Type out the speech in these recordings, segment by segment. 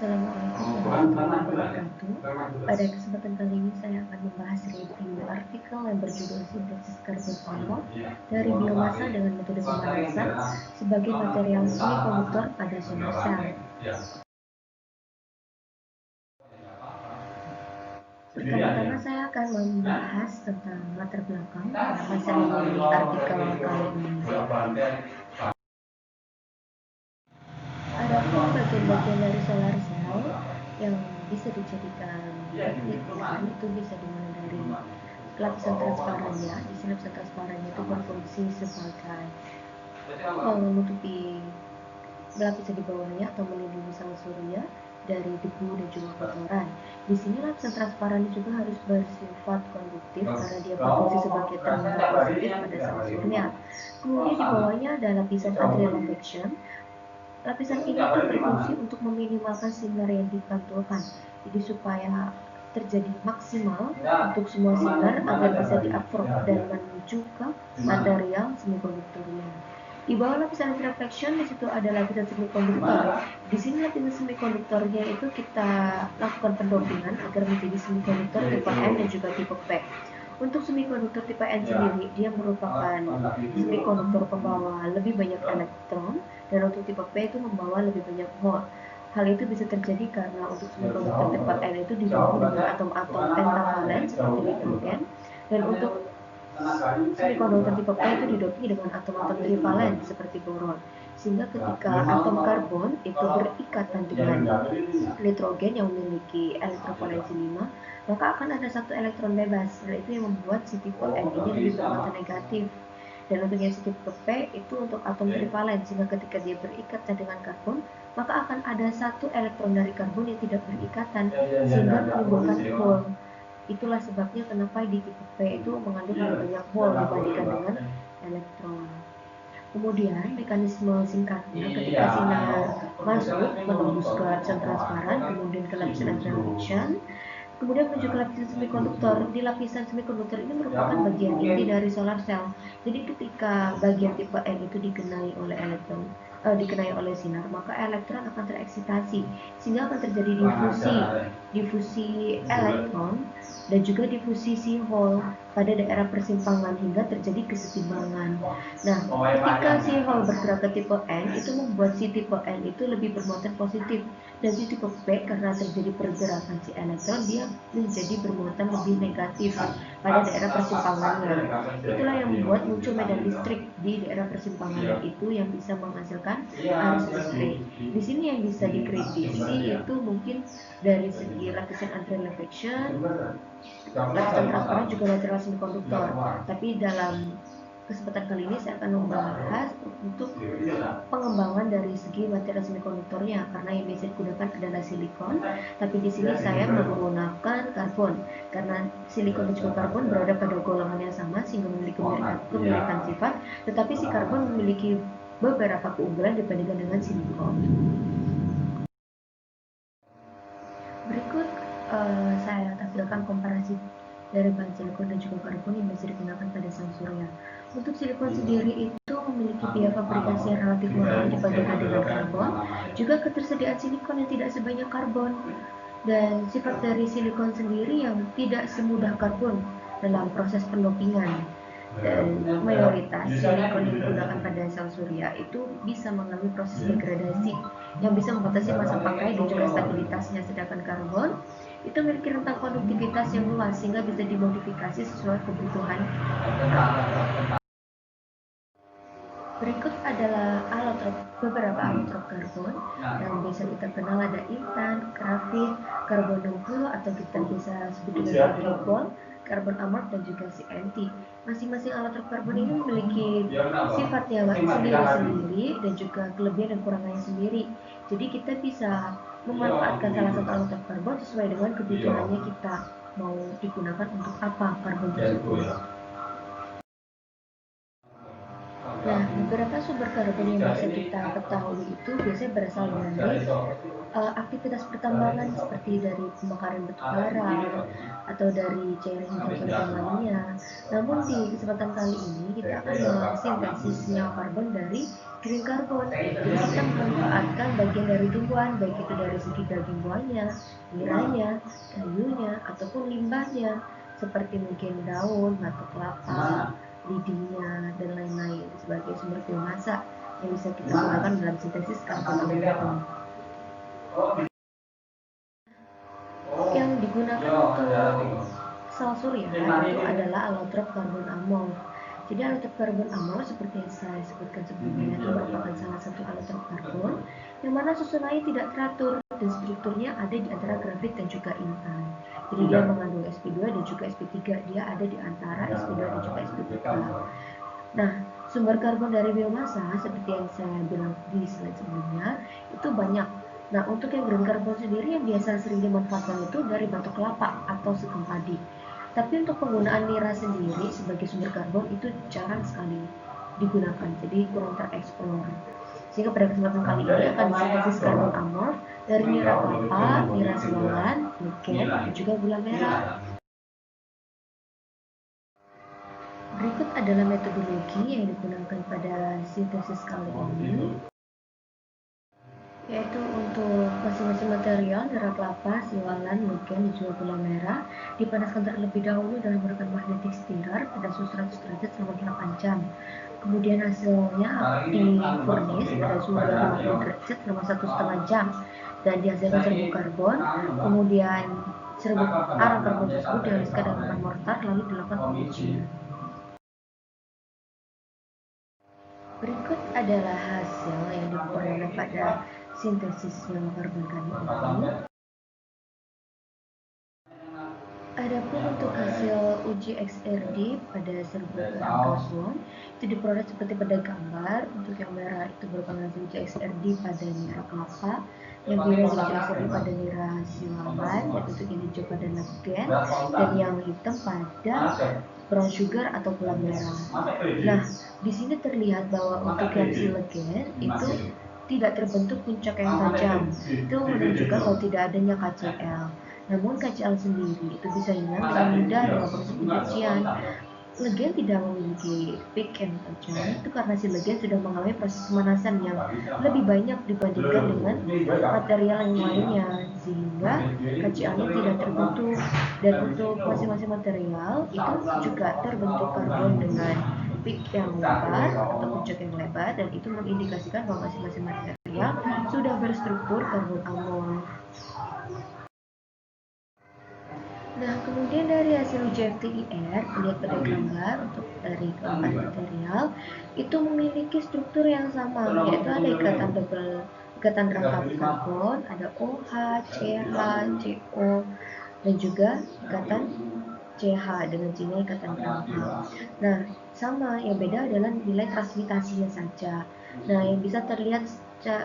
Assalamualaikum warahmatullahi wabarakatuh. Pada kesempatan kali ini saya akan membahas review artikel yang berjudul Sintesis Karbon Anode dari biomasa dengan metode pemanasan sebagai material semikonduktor pada solar cell. Pertama-tama saya akan membahas tentang latar belakang kenapa saya memilih artikel kali ini. Adapun bagian-bagian dari solar cell yang bisa dijadikan kritikan itu bisa dimulai dari lapisan transparannya. Di sini lapisan transparannya itu berfungsi sebagai menutupi lapisan di bawahnya atau melindungi sang surya dari debu dan juga kotoran. Di sini lapisan transparan juga harus bersifat konduktif karena dia berfungsi sebagai termometer positif pada sang surya. Kemudian di bawahnya ada lapisan anti-reflection. Lapisan ini tuh berfungsi untuk meminimalkan sinar yang dipantulkan, jadi supaya terjadi maksimal untuk semua sinar agar bisa diabsorb dan menuju ke material semikonduktornya. Di bawah lapisan reflection di situ ada lapisan semikonduktor. Di sini lapisan semikonduktornya itu kita lakukan pendopingan agar menjadi semikonduktor tipe N dan juga tipe P. Untuk semikonduktor tipe N sendiri, dia merupakan semikonduktor pembawa lebih banyak elektron, dan untuk tipe P itu membawa lebih banyak hole. Hal itu bisa terjadi karena untuk semikonduktor tipe N itu didukung dengan atom-atom pentavalen seperti nitrogen, dan untuk semikonduktor tipe P itu didukung dengan atom-atom trivalen seperti boron. Sehingga ketika atom karbon itu berikatan dengan nitrogen yang memiliki elektrovalensi 5, maka akan ada satu elektron bebas. Hal itu yang membuat si tipe N ini lebih bermata negatif. Dan untuk yang si tipe P itu untuk atom trivalen, sehingga ketika dia berikatan dengan karbon, maka akan ada satu elektron dari karbon yang tidak berikatan, sehingga menimbulkan hole. Itulah sebabnya kenapa di tipe P itu mengandung lebih banyak hole dibandingkan dengan elektron. Kemudian mekanisme singkatnya ketika sinar masuk menembus ke lapisan transparan, kemudian ke lapisan anti-reflection, kemudian menuju ke lapisan semikonduktor. Di lapisan semikonduktor ini merupakan bagian inti dari solar cell. Jadi ketika bagian tipe N itu dikenai oleh dikenai oleh sinar, maka elektron akan tereksitasi sehingga akan terjadi difusi elektron dan juga difusi si hole pada daerah persimpangan hingga terjadi kesetimbangan. Nah, ketika si hole bergerak ke tipe N itu membuat si tipe N itu lebih bermuatan positif, dan si tipe P karena terjadi pergerakan si elektron dia menjadi bermuatan lebih negatif pada daerah persimpangannya. Itulah yang membuat muncul medan listrik di daerah persimpangan itu yang bisa menghasilkan arus listrik. Di sini yang bisa dikritisi itu mungkin dari segi lapisan anti-reflection, lapisan transparan juga lateral semikonduktor. Tapi dalam kesempatan kali ini saya akan membahas untuk pengembangan dari segi material semikonduktornya, karena yang bisa digunakan adalah silikon. Tapi di sini saya menggunakan karbon karena silikon dan juga karbon berada pada golongan yang sama sehingga memiliki kemiripan sifat, tetapi si karbon memiliki beberapa keunggulan dibandingkan dengan silikon. Berikut saya tampilkan komparasi dari bahan silikon dan juga karbon yang bisa digunakan pada sang surya. Untuk silikon sendiri itu memiliki biaya fabrikasi yang relatif mahal dibandingkan dengan karbon, juga ketersediaan silikon yang tidak sebanyak karbon, dan sifat dari silikon sendiri yang tidak semudah karbon dalam proses pendopingan. Dan mayoritas silikon yang digunakan pada sel surya itu bisa mengalami proses degradasi yang bisa membatasi masa pakai dan juga stabilitasnya, sedangkan karbon itu memiliki rentang konduktivitas yang luas sehingga bisa dimodifikasi sesuai kebutuhan. Berikut adalah beberapa alotrop karbon yang bisa kita kenal, ada intan, grafit, karbon 60 atau kita bisa sebut dengan tribol, karbon amorf dan juga CNT. Masing-masing alotrop karbon ini memiliki sifatnya sendiri-sendiri dan juga kelebihan dan kurangannya sendiri. Jadi kita bisa memanfaatkan salah satu alotrop karbon sesuai dengan kebutuhannya kita mau digunakan untuk apa karbon tersebut. Nah, beberapa sumber karbon yang bisa kita ketahui itu biasanya berasal dari aktivitas pertambangan seperti dari pembakaran batu bara atau dari cairan hidrogen dan lainnya. Namun di kesempatan kali ini kita akan mensintesis senyawa karbon dari green carbon. Jadi kita memanfaatkan bagian dari tumbuhan, baik itu dari segi daging buahnya, niranya, kayunya, ataupun limbahnya, seperti mungkin daun, batu kelapa, lidinya, dan lain-lain sebagai sumber biomasa yang bisa kita gunakan dalam sintesis karbon amonium. Yang digunakan untuk sel surya itu adalah allotrop karbon amorf. Jadi allotrop karbon amorf seperti yang saya sebutkan sebelumnya itu merupakan salah satu allotrop karbon yang mana susunannya tidak teratur dan strukturnya ada di antara grafit dan juga intan. Jadi dia mengandung sp2 dan juga sp3. Dia ada di antara sp2 dan juga sp3. Nah, sumber karbon dari biomasa seperti yang saya bilang di slide sebelumnya itu banyak. Nah, untuk yang green carbon sendiri yang biasa sering dimanfaatkan itu dari batok kelapa atau sekam padi. Tapi untuk penggunaan nira sendiri sebagai sumber karbon itu jarang sekali digunakan, jadi kurang tereksplor. Sehingga pada kesempatan kali ini akan disintesis karbon amorf dari nira kelapa, nira siwalan, niken, dan juga gula merah. Berikut adalah metodologi yang digunakan pada sintesis kali ini, yaitu untuk masing-masing material nira kelapa, siwalan, niken, dan juga gula merah dipanaskan terlebih dahulu dalam merekam magnetik stirrer pada suhu 100 derajat selama 8 jam. Kemudian hasilnya di furnace pada suhu 250 derajat selama 1,5 jam dan dihasilkan serbuk karbon. Kemudian serbuk arang karbon tersebut dihaluskan dengan mortar lalu dilakukan pengujian. Berikut adalah hasil yang diperoleh pada sintesis senyawa karbon kali ini. Adapun untuk hasil uji XRD pada serbuk arang karbon itu diperoleh seperti pada gambar. Untuk yang merah itu merupakan hasil uji XRD pada nira kelapa, yang biru uji XRD pada nira siwalan, dan untuk yang hijau pada niken, dan yang hitam pada brown sugar atau gula merah. Nah, di sini terlihat bahwa untuk yang silicon itu tidak terbentuk puncak yang tajam. Itu menunjukkan bahwa tidak adanya KCl. Namun KCl sendiri itu bisa hilang dengan mudah dengan proses pencucian. Legen tidak memiliki peak yang tajam itu karena si legen sudah mengalami proses pemanasan yang lebih banyak dibandingkan dengan material yang lainnya, sehingga KCl-nya tidak terbentuk. Dan untuk masing-masing material itu juga terbentuk karbon dengan peak yang lebar atau puncak yang lebar, dan itu mengindikasikan bahwa masing-masing material sudah berstruktur karbon amorf. Nah, kemudian dari hasil uji FTIR, lihat pada gambar untuk dari keempat material itu memiliki struktur yang sama, yaitu ada ikatan rangkap karbon, ada OH, CH, CO, dan juga ikatan CH dengan cina ikatan rangkap. Nah, sama, yang beda adalah nilai transmitasinya saja. Nah, yang bisa terlihat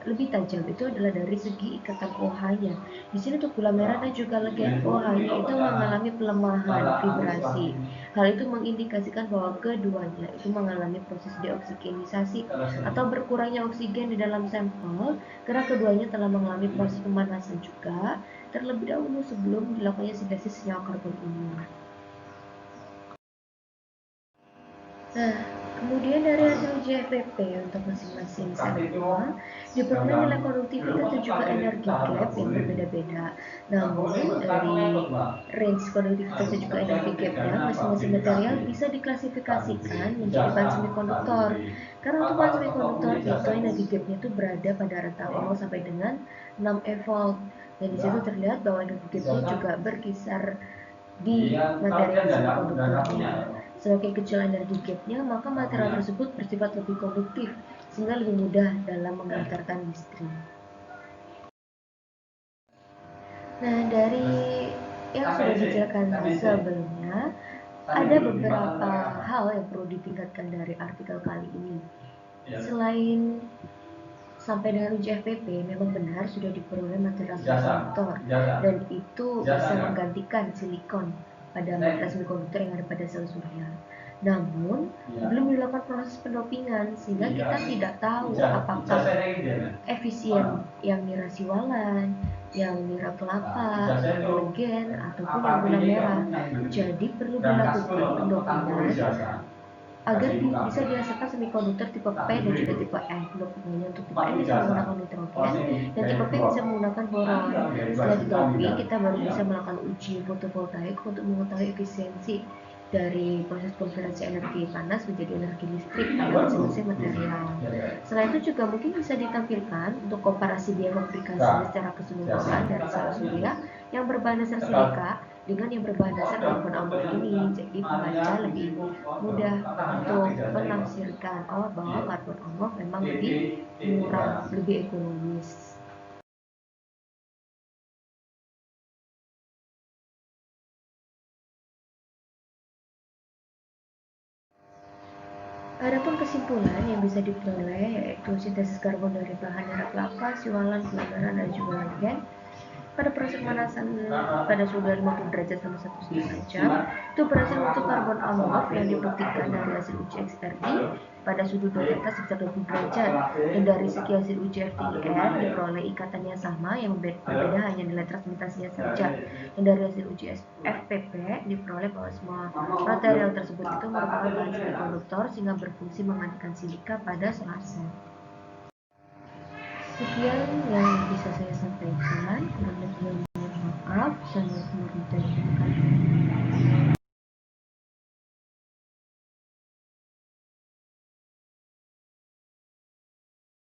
lebih tajam itu adalah dari segi ikatan OH-nya. Di sini untuk gula merah dan juga legen OH-nya itu mengalami pelemahan vibrasi. Hal itu mengindikasikan bahwa keduanya itu mengalami proses deoksigenisasi atau berkurangnya oksigen di dalam sampel karena keduanya telah mengalami proses pemanasan juga terlebih dahulu sebelum dilakukannya sintesis senyawa karbon ini. Nah, kemudian dari hasil uji FPP untuk masing-masing sampel diperoleh nilai konduktivitas dan juga energi gap yang berbeda-beda. Namun dari range konduktivitas dan juga energi gapnya masing-masing material bisa diklasifikasikan menjadi bahan semikonduktor. Karena untuk bahan semikonduktor itu energi gapnya itu berada pada rentang 0 sampai dengan 6 eV. Dan di situ terlihat bahwa energi gapnya juga berkisar di material semikonduktornya. Semakin kecil energi gapnya, maka material tersebut bersifat lebih konduktif, sehingga lebih mudah dalam mengantarkan listrik. Nah, dari yang sudah dijelaskan sebelumnya, ada beberapa hal yang perlu ditingkatkan dari artikel kali ini. Selain sampai dengan uji FPP, memang benar sudah diperoleh material semikonduktor, dan itu bisa menggantikan silikon pada material semikonduktor yang ada pada sel surya. Namun, belum dilakukan melakukan proses pendopingan, sehingga kita tidak tahu apakah efisien yang nira siwalan, yang nira kelapa, kolegen, ataupun yang gula merah. Jadi perlu dilakukan pendopingan agar bisa dihasilkan semikonduktor tipe P dan juga tipe N. Pendopingannya untuk tipe N bisa menggunakan nitrogen dan tipe P bisa menggunakan boron. Setelah didoping, kita baru bisa melakukan uji fotovoltaik untuk mengetahui efisiensi dari proses konversi energi panas menjadi energi listrik pada masing-masing material. Selain itu juga mungkin bisa ditampilkan untuk komparasi biaya fabrikasinya secara keseluruhan dari sel surya yang berbahan dasar silika dengan yang berbahan dasar karbon amorf ini. Jadi pembaca lebih mudah untuk menafsirkan bahwa karbon amorf memang lebih murah, lebih ekonomis. Adapun kesimpulan yang bisa diperoleh yaitu sintesis karbon dari bahan nira kelapa, siwalan, gula merah, dan juga legen pada proses pemanasan pada suhu 50 derajat selama 1,5 jam itu berhasil untuk karbon amorf yang dibuktikan dari hasil uji XRD pada suhu 2 di atas sekitar 20 derajat, dan dari segi hasil uji FTIR diperoleh ikatannya sama, yang berbeda hanya nilai transmitasinya saja, dan dari hasil uji FPP diperoleh bahwa semua material tersebut itu merupakan bahan semikonduktor sehingga berfungsi mematikan silika pada sel. Sekian yang bisa saya sampaikan, kurang lebihnya mohon maaf. Saya